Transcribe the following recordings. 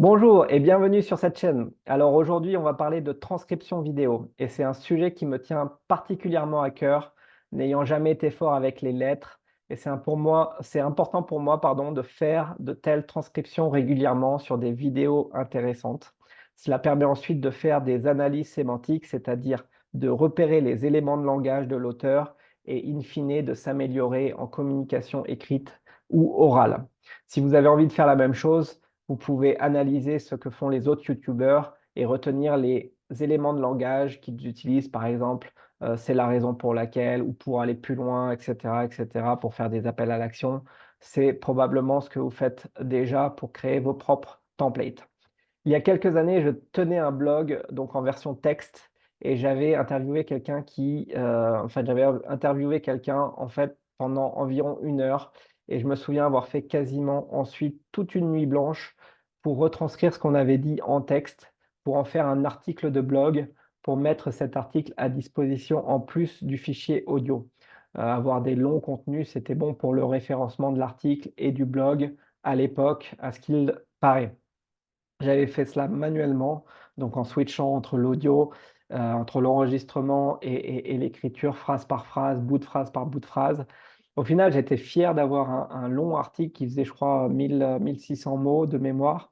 Bonjour et bienvenue sur cette chaîne. Alors aujourd'hui, on va parler de transcription vidéo et c'est un sujet qui me tient particulièrement à cœur, n'ayant jamais été fort avec les lettres. Et c'est important pour moi, pardon, de faire de telles transcriptions régulièrement sur des vidéos intéressantes. Cela permet ensuite de faire des analyses sémantiques, c'est-à-dire de repérer les éléments de langage de l'auteur et in fine de s'améliorer en communication écrite ou orale. Si vous avez envie de faire la même chose, vous pouvez analyser ce que font les autres youtubeurs et retenir les éléments de langage qu'ils utilisent, par exemple, c'est la raison pour laquelle, ou pour aller plus loin, etc., etc., pour faire des appels à l'action. C'est probablement ce que vous faites déjà pour créer vos propres templates. Il y a quelques années, je tenais un blog donc en version texte et j'avais interviewé quelqu'un en fait pendant environ 1 heure et je me souviens avoir fait quasiment ensuite toute une nuit blanche pour retranscrire ce qu'on avait dit en texte, pour en faire un article de blog, pour mettre cet article à disposition en plus du fichier audio. Avoir des longs contenus, c'était bon pour le référencement de l'article et du blog à l'époque, à ce qu'il paraît. J'avais fait cela manuellement, donc en switchant entre l'audio, entre l'enregistrement et l'écriture, phrase par phrase, bout de phrase par bout de phrase. Au final, j'étais fier d'avoir un long article qui faisait, je crois, 1 600 mots de mémoire.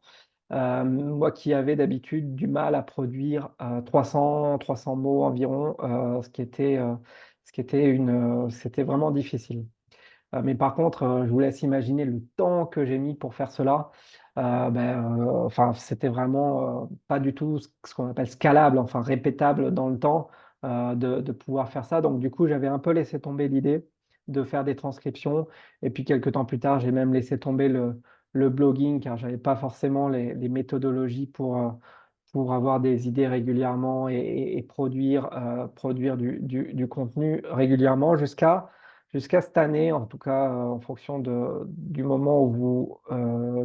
Moi qui avais d'habitude du mal à produire 300 mots environ, c'était vraiment difficile. Mais par contre, je vous laisse imaginer le temps que j'ai mis pour faire cela. Enfin, c'était vraiment, pas du tout ce qu'on appelle scalable, enfin répétable dans le temps, de pouvoir faire ça. Donc du coup, j'avais un peu laissé tomber l'idée de faire des transcriptions et puis quelque temps plus tard, j'ai même laissé tomber le blogging car j'avais pas forcément les méthodologies pour avoir des idées régulièrement et produire du contenu régulièrement jusqu'à cette année, en tout cas, en fonction du moment où vous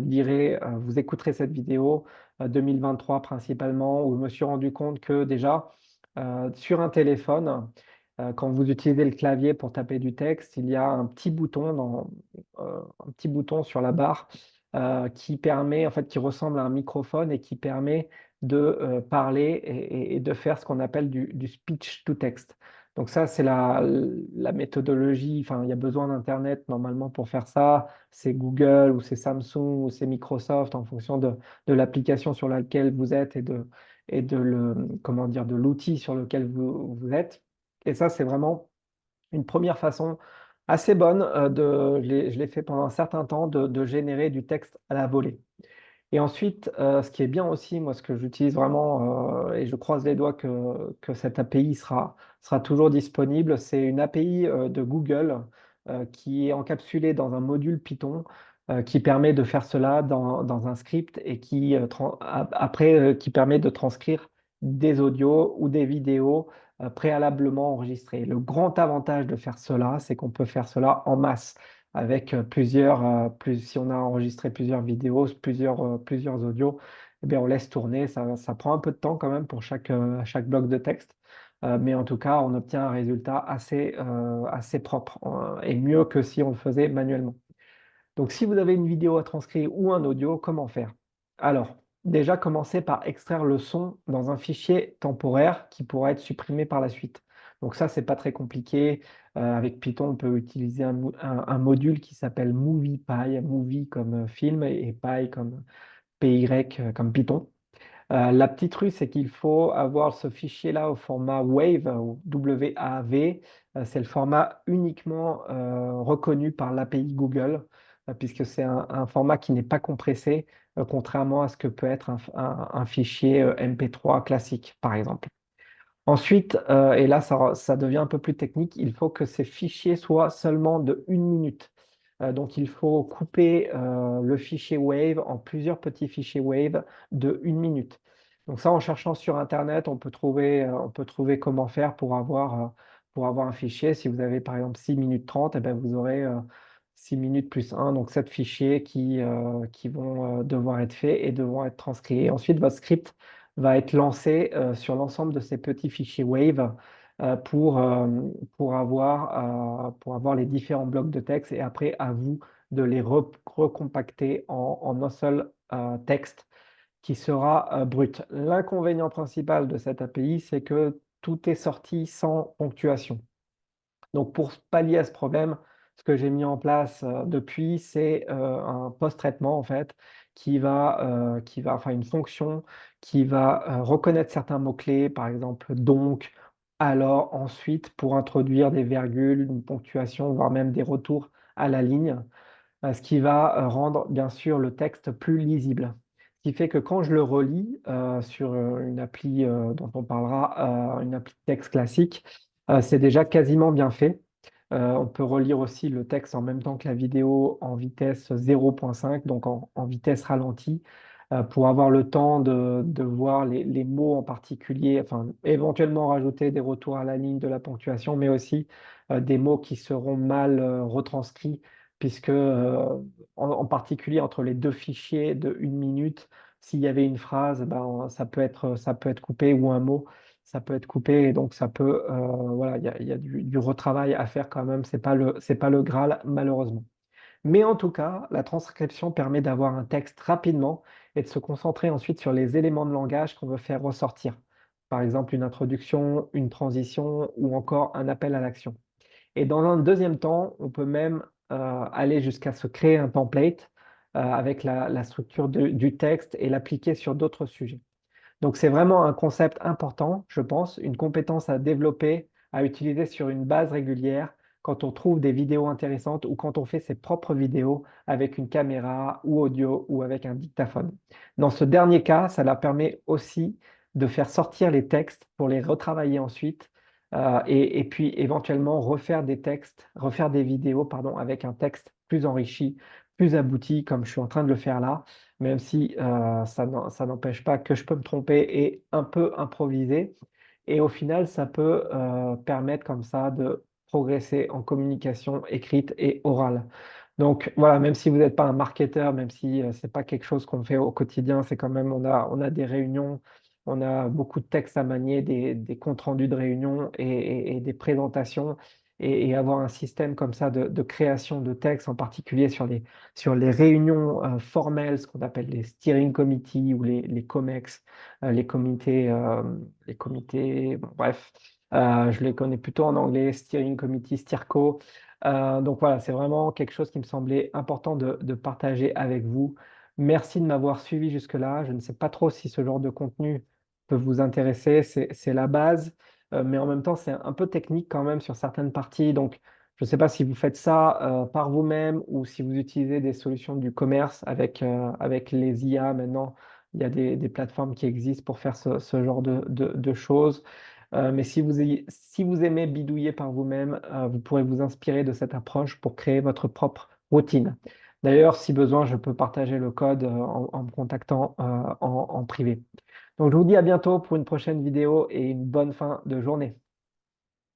lirez, vous écouterez cette vidéo, 2023 principalement, où je me suis rendu compte que déjà, sur un téléphone, quand vous utilisez le clavier pour taper du texte, il y a un petit bouton sur la barre qui permet, en fait, qui ressemble à un microphone et qui permet de parler et de faire ce qu'on appelle du speech to text. Donc ça, c'est la méthodologie. Enfin, il y a besoin d'Internet normalement pour faire ça. C'est Google ou c'est Samsung ou c'est Microsoft en fonction de l'application sur laquelle vous êtes comment dire, de l'outil sur lequel vous êtes. Et ça, c'est vraiment une première façon assez bonne je l'ai fait pendant un certain temps, de générer du texte à la volée. Et ensuite, ce qui est bien aussi, moi, ce que j'utilise vraiment, et je croise les doigts que cette API sera toujours disponible, c'est une API de Google qui est encapsulée dans un module Python qui permet de faire cela dans un script et qui permet de transcrire des audios ou des vidéos préalablement enregistrées. Le grand avantage de faire cela, c'est qu'on peut faire cela en masse avec si on a enregistré plusieurs vidéos, plusieurs audios, eh bien, on laisse tourner. Ça prend un peu de temps quand même pour chaque bloc de texte. Mais en tout cas, on obtient un résultat assez propre et mieux que si on le faisait manuellement. Donc, si vous avez une vidéo à transcrire ou un audio, comment faire? Alors, déjà, commencez par extraire le son dans un fichier temporaire qui pourra être supprimé par la suite. Donc ça, c'est pas très compliqué. Avec Python, on peut utiliser un module qui s'appelle MoviePy, movie comme film et py comme PY comme Python. La petite rue, c'est qu'il faut avoir ce fichier-là au format WAV, ou WAV. C'est le format uniquement reconnu par l'API Google, puisque c'est un format qui n'est pas compressé, contrairement à ce que peut être un fichier MP3 classique, par exemple. Ensuite, et là, ça devient un peu plus technique, il faut que ces fichiers soient seulement de 1 minute. Donc, il faut couper le fichier Wave en plusieurs petits fichiers Wave de 1 minute. Donc ça, en cherchant sur Internet, on peut trouver comment faire pour avoir un fichier. Si vous avez par exemple 6 minutes 30, eh ben, vous aurez 6 minutes plus 1, donc 7 fichiers qui vont devoir être faits et devront être transcrits. Et ensuite, votre script va être lancé sur l'ensemble de ces petits fichiers Wave euh, pour, euh, pour avoir les différents blocs de texte et après à vous de les recompacter en un seul texte qui sera brute. L'inconvénient principal de cette API, c'est que tout est sorti sans ponctuation. Donc pour pallier à ce problème, ce que j'ai mis en place, depuis, c'est, un post-traitement en fait enfin une fonction qui va, reconnaître certains mots-clés, par exemple donc, alors, ensuite pour introduire des virgules, une ponctuation, voire même des retours à la ligne. Ce qui va, rendre bien sûr le texte plus lisible. Ce qui fait que quand je le relis, sur, une appli, dont on parlera, une appli de texte classique, c'est déjà quasiment bien fait. On peut relire aussi le texte en même temps que la vidéo en vitesse 0.5, donc en vitesse ralentie, pour avoir le temps de voir les mots en particulier, enfin éventuellement rajouter des retours à la ligne, de la ponctuation, mais aussi, des mots qui seront mal, retranscrits puisque, en particulier entre les 2 fichiers de 1 minute, s'il y avait une phrase, ben, ça peut être coupé ou un mot, ça peut être coupé et donc ça peut, voilà, il y a du retravail à faire quand même, c'est pas le graal malheureusement. Mais en tout cas, la transcription permet d'avoir un texte rapidement et de se concentrer ensuite sur les éléments de langage qu'on veut faire ressortir. Par exemple, une introduction, une transition ou encore un appel à l'action. Et dans un deuxième temps, on peut même, aller jusqu'à se créer un template, avec la structure du texte et l'appliquer sur d'autres sujets. Donc c'est vraiment un concept important, je pense, une compétence à développer, à utiliser sur une base régulière quand on trouve des vidéos intéressantes ou quand on fait ses propres vidéos avec une caméra ou audio ou avec un dictaphone. Dans ce dernier cas, ça leur permet aussi de faire sortir les textes pour les retravailler ensuite, et puis éventuellement refaire des vidéos, pardon, avec un texte plus enrichi, plus abouti comme je suis en train de le faire là. Même si, ça n'empêche pas que je peux me tromper et un peu improviser et au final, ça peut, permettre comme ça de progresser en communication écrite et orale. Donc voilà, même si vous n'êtes pas un marketeur, même si, c'est pas quelque chose qu'on fait au quotidien, c'est quand même on a des réunions, on a beaucoup de textes à manier, des comptes rendus de réunions et des présentations et avoir un système comme ça de création de textes, en particulier sur les réunions, formelles, ce qu'on appelle les steering committee ou les COMEX, les comités, bon bref, je les connais plutôt en anglais, steering committee, STEERCO. Donc voilà, c'est vraiment quelque chose qui me semblait important de partager avec vous. Merci de m'avoir suivi jusque-là. Je ne sais pas trop si ce genre de contenu peut vous intéresser. C'est la base, mais en même temps, c'est un peu technique quand même sur certaines parties. Donc, je ne sais pas si vous faites ça, par vous-même ou si vous utilisez des solutions du commerce avec les IA maintenant. Il y a des plateformes qui existent pour faire ce genre de choses. Mais si vous aimez bidouiller par vous-même, vous pourrez vous inspirer de cette approche pour créer votre propre routine. D'ailleurs, si besoin, je peux partager le code, en me contactant, en privé. Donc je vous dis à bientôt pour une prochaine vidéo et une bonne fin de journée.